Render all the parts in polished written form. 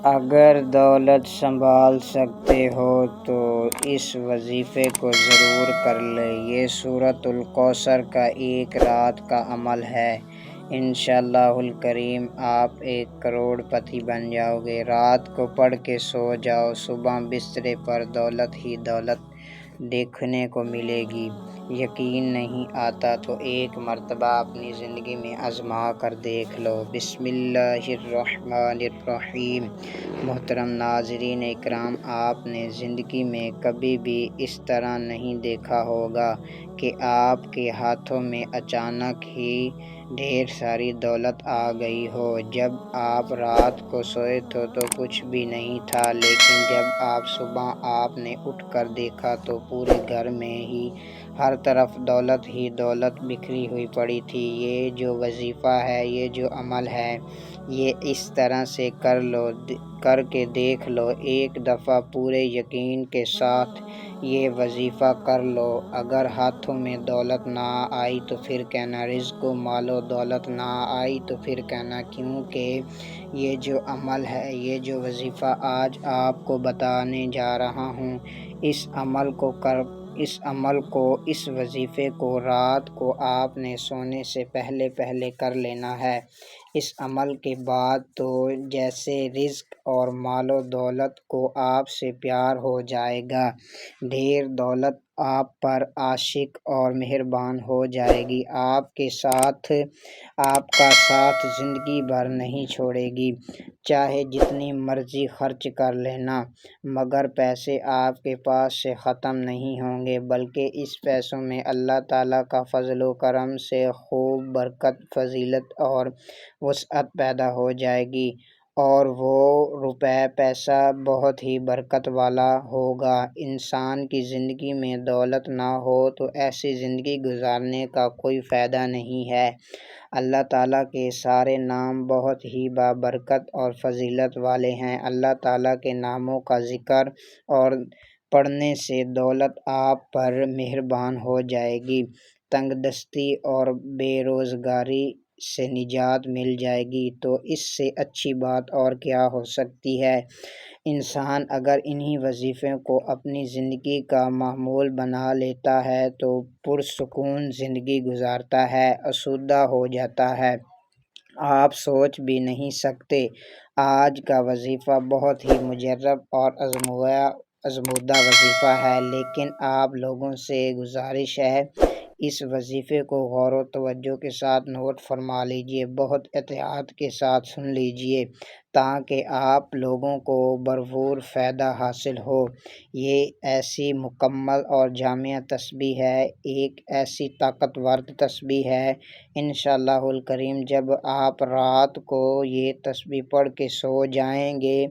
اگر دولت سنبھال سکتے ہو تو اس وظیفے کو ضرور کر لیں۔ یہ سورۃ الکوثر کا ایک رات کا عمل ہے۔ انشاءاللہ الکریم آپ 1 کروڑ پتی بن جاؤ گے۔ رات کو پڑھ کے سو جاؤ، صبح بسترے پر دولت ہی دولت دیکھنے کو ملے گی۔ یقین نہیں آتا تو ایک مرتبہ اپنی زندگی میں آزما کر دیکھ لو۔ بسم اللہ الرحمن الرحیم۔ محترم ناظرین اکرام، آپ نے زندگی میں کبھی بھی اس طرح نہیں دیکھا ہوگا کہ آپ کے ہاتھوں میں اچانک ہی ڈھیر ساری دولت آ گئی ہو۔ جب آپ رات کو سوئے تھے تو کچھ بھی نہیں تھا، لیکن جب صبح آپ نے اٹھ کر دیکھا تو پورے گھر میں ہی ہر طرف دولت ہی دولت بکھری ہوئی پڑی تھی۔ یہ جو وظیفہ ہے، یہ جو عمل ہے، یہ اس طرح سے کر کے دیکھ لو۔ ایک دفعہ پورے یقین کے ساتھ یہ وظیفہ کر لو۔ اگر ہاتھوں میں دولت نہ آئی تو پھر کہنا رزق و مال و دولت نہ آئی تو پھر کہنا، کیونکہ یہ جو عمل ہے، یہ جو وظیفہ آج آپ کو بتانے جا رہا ہوں، اس وظیفے کو رات کو آپ نے سونے سے پہلے کر لینا ہے۔ اس عمل کے بعد تو جیسے رزق اور مال و دولت کو آپ سے پیار ہو جائے گا، ڈھیر دولت آپ پر عاشق اور مہربان ہو جائے گی، آپ کا ساتھ زندگی بھر نہیں چھوڑے گی۔ چاہے جتنی مرضی خرچ کر لینا، مگر پیسے آپ کے پاس سے ختم نہیں ہوں گے، بلکہ اس پیسوں میں اللہ تعالیٰ کا فضل و کرم سے خوب برکت، فضیلت اور وسعت پیدا ہو جائے گی، اور وہ روپے پیسہ بہت ہی برکت والا ہوگا۔ انسان کی زندگی میں دولت نہ ہو تو ایسی زندگی گزارنے کا کوئی فائدہ نہیں ہے۔ اللہ تعالیٰ کے سارے نام بہت ہی بابرکت اور فضیلت والے ہیں۔ اللہ تعالیٰ کے ناموں کا ذکر اور پڑھنے سے دولت آپ پر مہربان ہو جائے گی، تنگ دستی اور بے روزگاری سے نجات مل جائے گی، تو اس سے اچھی بات اور کیا ہو سکتی ہے۔ انسان اگر انہی وظیفوں کو اپنی زندگی کا معمول بنا لیتا ہے تو پرسکون زندگی گزارتا ہے، آسودہ ہو جاتا ہے۔ آپ سوچ بھی نہیں سکتے۔ آج کا وظیفہ بہت ہی مجرب اور آزمودہ وظیفہ ہے، لیکن آپ لوگوں سے گزارش ہے، اس وظیفے کو غور و توجہ کے ساتھ نوٹ فرما لیجئے، بہت احتیاط کے ساتھ سن لیجئے، تاکہ آپ لوگوں کو بھرپور فائدہ حاصل ہو۔ یہ ایسی مکمل اور جامع تسبیح ہے، ایک ایسی طاقتور تسبیح ہے، انشاءاللہ الکریم جب آپ رات کو یہ تسبیح پڑھ کے سو جائیں گے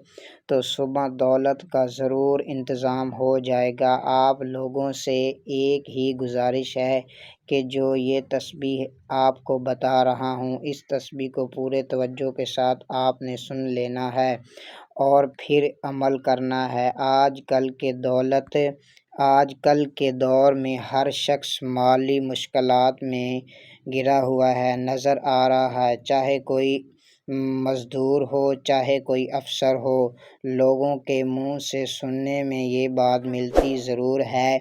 تو صبح دولت کا ضرور انتظام ہو جائے گا۔ آپ لوگوں سے ایک ہی گزارش ہے کہ جو یہ تسبیح آپ کو بتا رہا ہوں، اس تسبیح کو پورے توجہ کے ساتھ آپ نے سن لینا ہے اور پھر عمل کرنا ہے۔ آج کل کے دور میں ہر شخص مالی مشکلات میں گھرا ہوا ہے، نظر آ رہا ہے، چاہے کوئی مزدور ہو، چاہے کوئی افسر ہو۔ لوگوں کے منہ سے سننے میں یہ بات ملتی ضرور ہے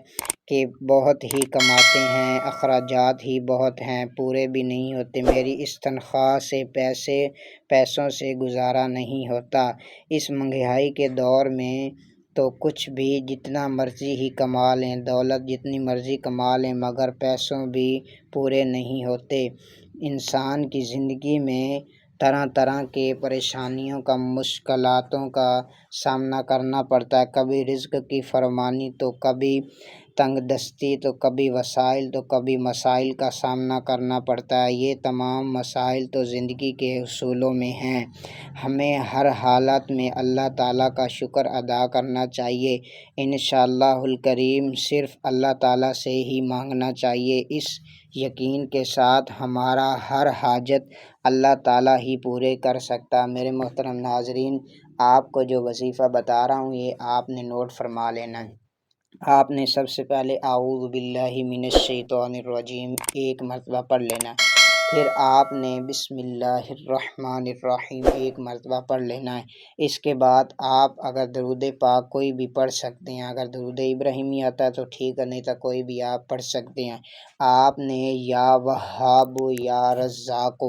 کہ بہت ہی کماتے ہیں، اخراجات ہی بہت ہیں، پورے بھی نہیں ہوتے، میری اس تنخواہ سے پیسوں سے گزارا نہیں ہوتا۔ اس مہنگائی کے دور میں تو کچھ بھی جتنا مرضی ہی کما لیں، دولت جتنی مرضی کما لیں، مگر پیسوں بھی پورے نہیں ہوتے۔ انسان کی زندگی میں طرح طرح کے پریشانیوں کا، مشکلاتوں کا سامنا کرنا پڑتا ہے، کبھی رزق کی فراوانی تو کبھی تنگ دستی تو کبھی وسائل تو کبھی مسائل کا سامنا کرنا پڑتا ہے۔ یہ تمام مسائل تو زندگی کے اصولوں میں ہیں، ہمیں ہر حالت میں اللہ تعالیٰ کا شکر ادا کرنا چاہیے۔ انشاءاللہ الکریم صرف اللہ تعالیٰ سے ہی مانگنا چاہیے، اس یقین کے ساتھ ہمارا ہر حاجت اللہ تعالیٰ ہی پورے کر سکتا ہے۔ میرے محترم ناظرین، آپ کو جو وظیفہ بتا رہا ہوں، یہ آپ نے نوٹ فرما لینا ہے۔ آپ نے سب سے پہلے اعوذ باللہ من الشیطان الرجیم 1 مرتبہ پڑھ لینا، پھر آپ نے بسم اللہ الرحمن الرحیم ایک مرتبہ پڑھ لینا ہے۔ اس کے بعد آپ اگر درود پاک کوئی بھی پڑھ سکتے ہیں، اگر درود ابراہیمی آتا ہے تو ٹھیک ہے، نہیں تو کوئی بھی آپ پڑھ سکتے ہیں۔ آپ نے یا وہاب یا رزاق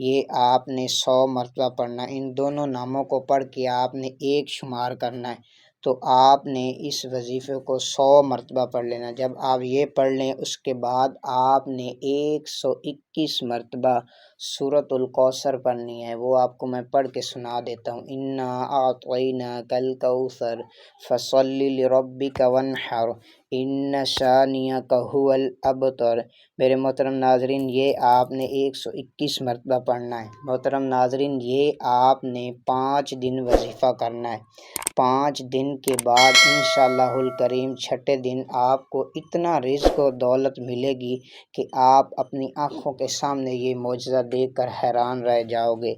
یہ آپ نے 100 مرتبہ پڑھنا ہے۔ ان دونوں ناموں کو پڑھ کے آپ نے ایک شمار کرنا ہے، تو آپ نے اس وظیفے کو 100 مرتبہ پڑھ لینا۔ جب آپ یہ پڑھ لیں اس کے بعد آپ نے 121 مرتبہ سورۃ الکوثر پڑھنی ہے۔ وہ آپ کو میں پڑھ کے سنا دیتا ہوں۔ انا اعطیناک الکوثر فصلی لربک وانحر ان شانئک ھو الابتر۔ میرے محترم ناظرین، یہ آپ نے 121 مرتبہ پڑھنا ہے۔ محترم ناظرین، یہ آپ نے 5 دن وظیفہ کرنا ہے۔ 5 دن کے بعد انشاءاللہ الکریم چھٹے دن آپ کو اتنا رزق و دولت ملے گی کہ آپ اپنی آنکھوں کے سامنے یہ معجزہ دیکھ کر حیران رہ جاؤ گے۔